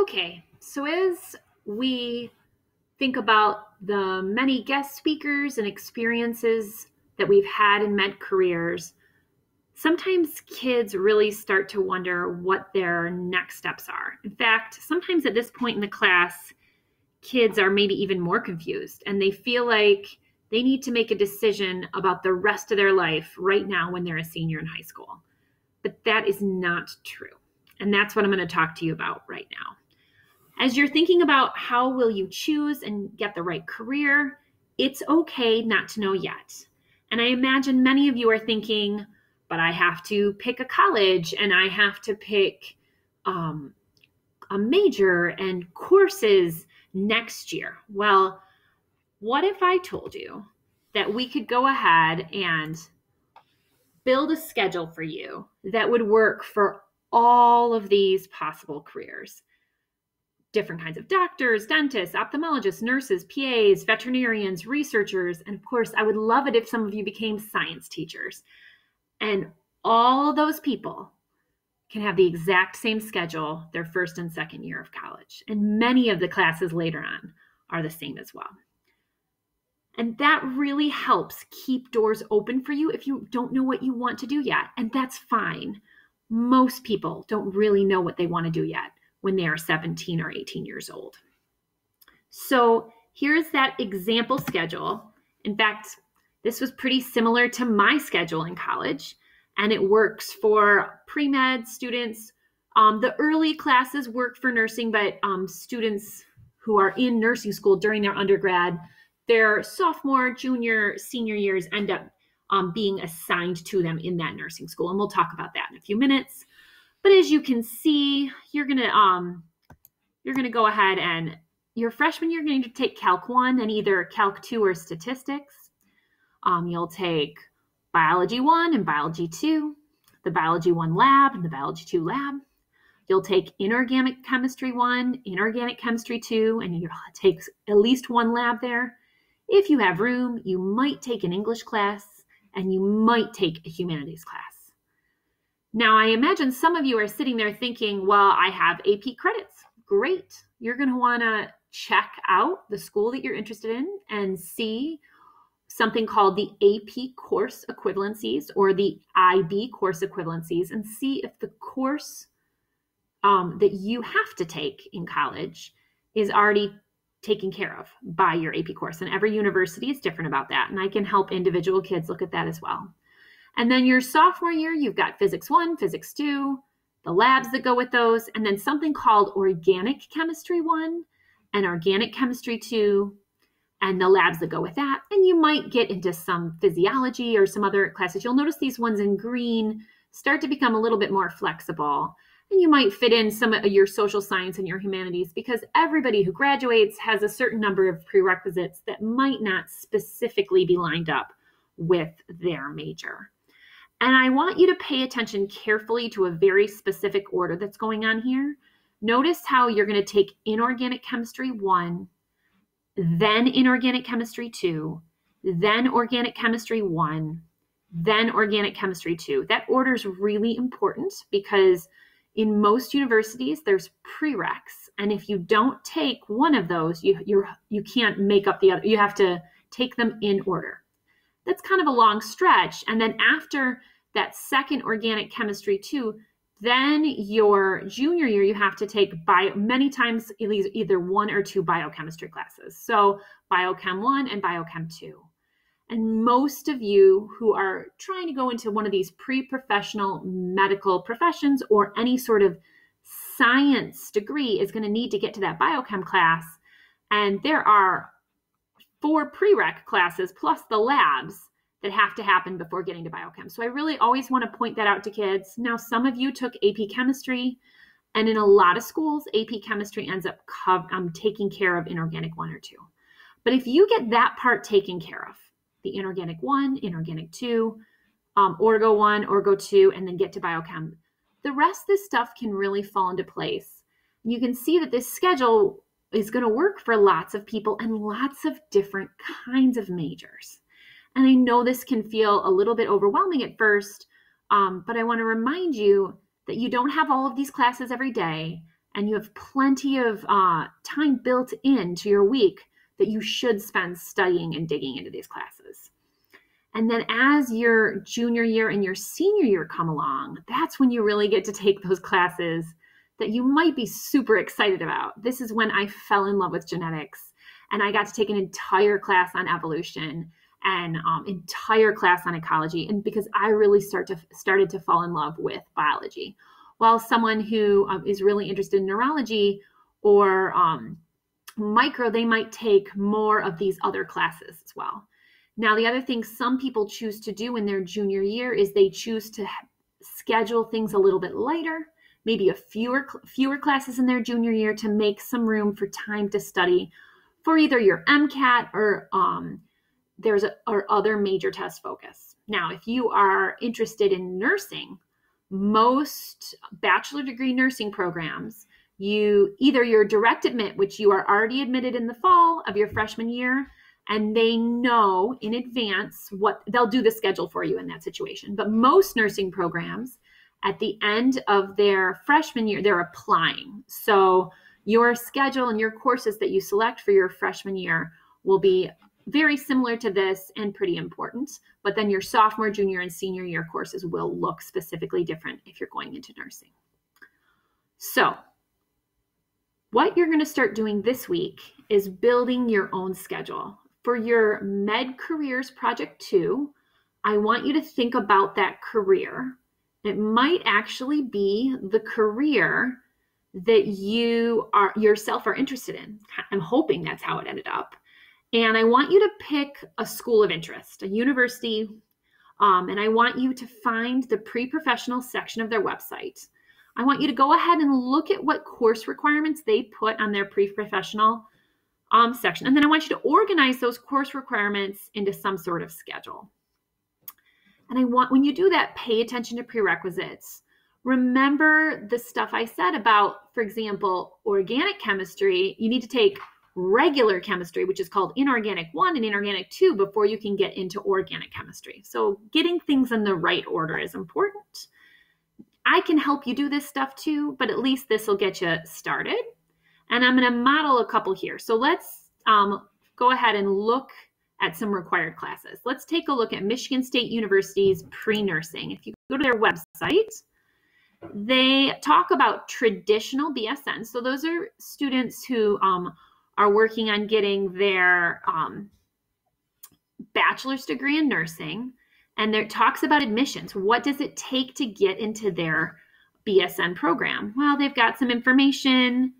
Okay, so as we think about the many guest speakers and experiences that we've had in med careers, sometimes kids really start to wonder what their next steps are. In fact, sometimes at this point in the class, kids are maybe even more confused and they feel like they need to make a decision about the rest of their life right now when they're a senior in high school. But that is not true. And that's what I'm going to talk to you about right now. As you're thinking about how will you choose and get the right career, it's okay not to know yet. And I imagine many of you are thinking, but I have to pick a college and I have to pick a major and courses next year. Well, what if I told you that we could go ahead and build a schedule for you that would work for all of these possible careers? Different kinds of doctors, dentists, ophthalmologists, nurses, PAs, veterinarians, researchers, and of course, I would love it if some of you became science teachers. And all of those people can have the exact same schedule their first and second year of college. And many of the classes later on are the same as well. And that really helps keep doors open for you if you don't know what you want to do yet. And that's fine. Most people don't really know what they want to do yet when they are 17 or 18 years old. So here's that example schedule. In fact, this was pretty similar to my schedule in college, and it works for pre-med students. The early classes work for nursing, but students who are in nursing school during their undergrad, their sophomore, junior, senior years end up being assigned to them in that nursing school. And we'll talk about that in a few minutes. But as you can see, you're gonna go ahead and your freshman year, you're going to take Calc 1 and either Calc 2 or statistics. You'll take Biology 1 and Biology 2, the Biology 1 lab and the Biology 2 lab. You'll take Inorganic Chemistry 1, Inorganic Chemistry 2, and you'll take at least one lab there. If you have room, you might take an English class and you might take a humanities class. Now, I imagine some of you are sitting there thinking, well, I have AP credits. Great. You're going to want to check out the school that you're interested in and see something called the AP course equivalencies or the IB course equivalencies and see if the course that you have to take in college is already taken care of by your AP course. And every university is different about that. And I can help individual kids look at that as well. And then your sophomore year, you've got Physics 1, Physics 2, the labs that go with those, and then something called Organic Chemistry 1 and Organic Chemistry 2, and the labs that go with that. And you might get into some physiology or some other classes. You'll notice these ones in green start to become a little bit more flexible. And you might fit in some of your social science and your humanities because everybody who graduates has a certain number of prerequisites that might not specifically be lined up with their major. And I want you to pay attention carefully to a very specific order that's going on here. Notice how you're going to take Inorganic Chemistry 1, then Inorganic Chemistry 2, then Organic Chemistry 1, then Organic Chemistry 2. That order is really important because in most universities, there's prereqs. And if you don't take one of those, you can't make up the other. You have to take them in order. That's kind of a long stretch. And then after that second Organic Chemistry 2, then your junior year, you have to take many times either one or two biochemistry classes. So Biochem 1 and Biochem 2. And most of you who are trying to go into one of these pre-professional medical professions or any sort of science degree is going to need to get to that biochem class. And there are 4 prereq classes plus the labs that have to happen before getting to biochem. So I really always want to point that out to kids. Now, some of you took AP chemistry, and in a lot of schools, AP chemistry ends up taking care of inorganic 1 or 2. But if you get that part taken care of, the inorganic 1, inorganic 2, Orgo 1, Orgo 2, and then get to biochem, the rest of this stuff can really fall into place. You can see that this schedule is going to work for lots of people and lots of different kinds of majors. And I know this can feel a little bit overwhelming at first, but I want to remind you that you don't have all of these classes every day, and you have plenty of time built into your week that you should spend studying and digging into these classes. And then as your junior year and your senior year come along, that's when you really get to take those classes that you might be super excited about. This is when I fell in love with genetics, and I got to take an entire class on evolution and entire class on ecology, and because I really started to fall in love with biology. While someone who is really interested in neurology or micro, they might take more of these other classes as well. Now, the other thing some people choose to do in their junior year is they choose to schedule things a little bit lighter, maybe a fewer classes in their junior year to make some room for time to study for either your MCAT or or other major test focus. Now, if you are interested in nursing, most bachelor degree nursing programs, your direct admit, which you are already admitted in the fall of your freshman year, and they know in advance what they'll do the schedule for you in that situation. But most nursing programs at the end of their freshman year, they're applying. So your schedule and your courses that you select for your freshman year will be very similar to this and pretty important. But then your sophomore, junior, and senior year courses will look specifically different if you're going into nursing. So what you're going to start doing this week is building your own schedule. For your Med Careers Project 2, I want you to think about that career. It might actually be the career that you yourself are interested in. I'm hoping that's how it ended up. And I want you to pick a school of interest, a university, and I want you to find the pre-professional section of their website. I want you to go ahead and look at what course requirements they put on their pre-professional section. And then I want you to organize those course requirements into some sort of schedule. And when you do that, pay attention to prerequisites. Remember the stuff I said about, for example, organic chemistry. You need to take regular chemistry, which is called inorganic 1 and inorganic 2, before you can get into organic chemistry. So getting things in the right order is important. I can help you do this stuff too, but at least this will get you started. And I'm going to model a couple here. So let's go ahead and look at some required classes. Let's take a look at Michigan State University's pre-nursing. If you go to their website, they talk about traditional BSN. So those are students who are working on getting their bachelor's degree in nursing. And there talks about admissions. What does it take to get into their BSN program? Well, they've got some information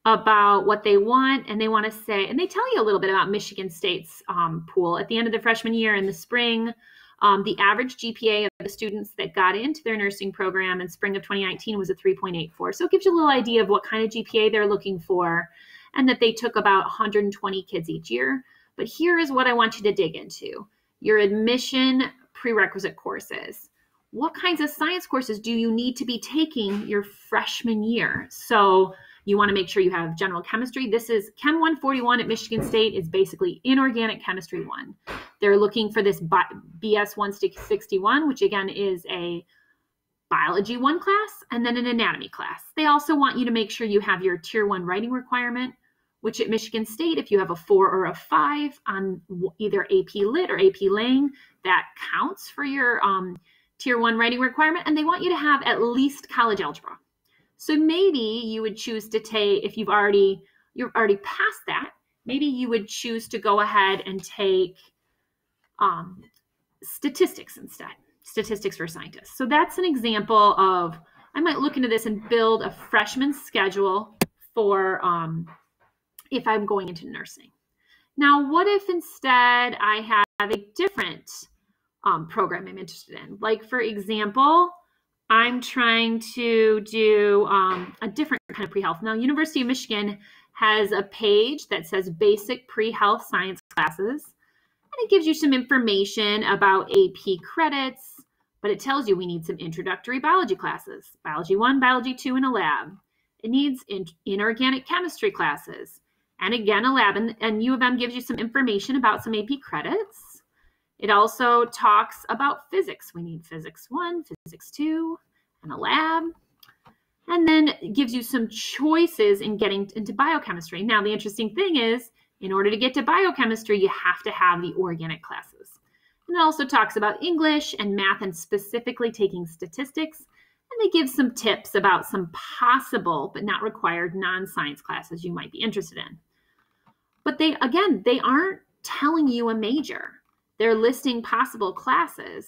about what they want, and they want to say, and they tell you a little bit about Michigan State's pool. At the end of the freshman year in the spring, the average GPA of the students that got into their nursing program in spring of 2019 was a 3.84. So it gives you a little idea of what kind of GPA they're looking for, and that they took about 120 kids each year. But here is what I want you to dig into. Your admission prerequisite courses. What kinds of science courses do you need to be taking your freshman year? So you want to make sure you have general chemistry. This is Chem 141 at Michigan State is basically inorganic chemistry 1. They're looking for this BS 161, which again is a biology 1 class, and then an anatomy class. They also want you to make sure you have your tier 1 writing requirement, which at Michigan State, if you have a 4 or a 5 on either AP Lit or AP Lang, that counts for your tier 1 writing requirement. And they want you to have at least college algebra. So maybe you would choose to take, if you're already past that, maybe you would choose to go ahead and take statistics instead, statistics for scientists. So that's an example of, I might look into this and build a freshman schedule for if I'm going into nursing. Now, what if instead I have a different program I'm interested in? Like, for example, I'm trying to do a different kind of pre-health. Now, University of Michigan has a page that says basic pre-health science classes, and it gives you some information about AP credits, but it tells you we need some introductory biology classes, biology 1, biology 2, and a lab. It needs inorganic chemistry classes, and again, a lab, and U of M gives you some information about some AP credits. It also talks about physics. We need physics 1, physics 2, and a lab. and then it gives you some choices in getting into biochemistry. Now, the interesting thing is, in order to get to biochemistry, you have to have the organic classes. And it also talks about English and math and specifically taking statistics. And they give some tips about some possible but not required non-science classes you might be interested in. But they aren't telling you a major. They're listing possible classes.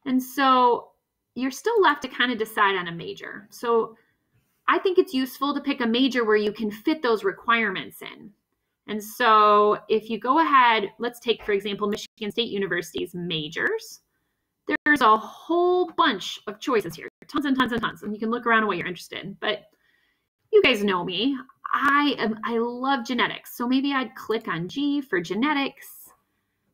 And so you're still left to kind of decide on a major. So I think it's useful to pick a major where you can fit those requirements in. And so if you go ahead, let's take, for example, Michigan State University's majors. There's a whole bunch of choices here, tons and tons and tons, and you can look around at what you're interested in. But you guys know me. I love genetics. So maybe I'd click on G for genetics.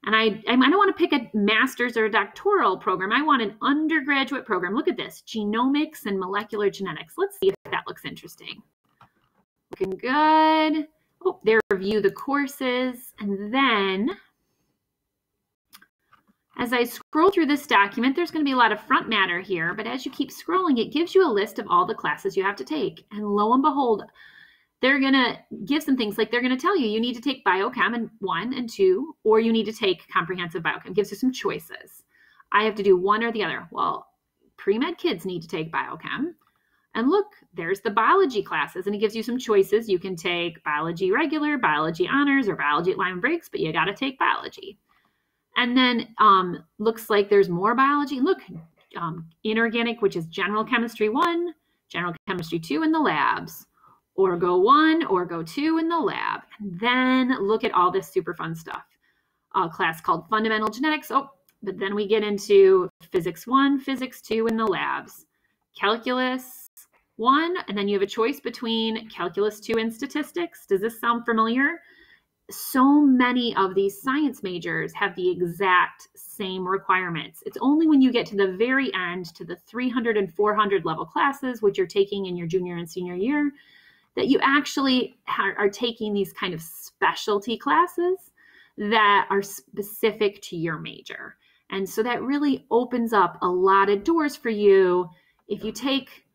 And I don't want to pick a master's or a doctoral program. I want an undergraduate program. Look at this, genomics and molecular genetics. Let's see if that looks interesting. Looking good. Oh, they review the courses. And then as I scroll through this document, there's going to be a lot of front matter here. But as you keep scrolling, it gives you a list of all the classes you have to take. And lo and behold, they're going to give some things like they're going to tell you need to take biochem 1 and 2, or you need to take comprehensive biochem. Gives you some choices. I have to do one or the other. Well, pre-med kids need to take biochem. And look, there's the biology classes, and it gives you some choices. You can take biology regular, biology honors, or biology at Lyman breaks, but you got to take biology. And then looks like there's more biology. Look, inorganic, which is general chemistry 1, general chemistry 2 in the labs. Orgo 1, Orgo 2 in the lab. And then look at all this super fun stuff. A class called Fundamental Genetics. Oh, but then we get into Physics 1, Physics 2 in the labs. Calculus 1, and then you have a choice between Calculus 2 and Statistics. Does this sound familiar? So many of these science majors have the exact same requirements. It's only when you get to the very end, to the 300 and 400 level classes, which you're taking in your junior and senior year, that you actually are taking these kind of specialty classes that are specific to your major. And so that really opens up a lot of doors for you. If you take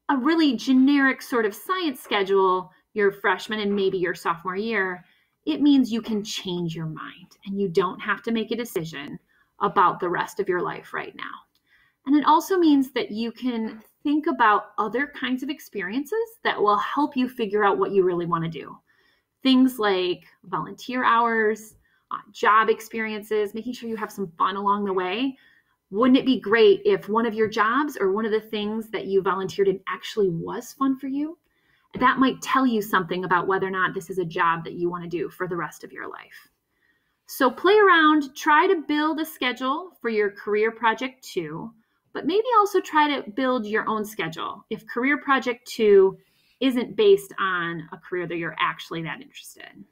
a really generic sort of science schedule your freshman and maybe your sophomore year, it means you can change your mind and you don't have to make a decision about the rest of your life right now. And it also means that you can think about other kinds of experiences that will help you figure out what you really want to do. Things like volunteer hours, job experiences, making sure you have some fun along the way. Wouldn't it be great if one of your jobs or one of the things that you volunteered in actually was fun for you? That might tell you something about whether or not this is a job that you want to do for the rest of your life. So play around, try to build a schedule for your career project 2, but maybe also try to build your own schedule if career project 2 isn't based on a career that you're actually that interested in.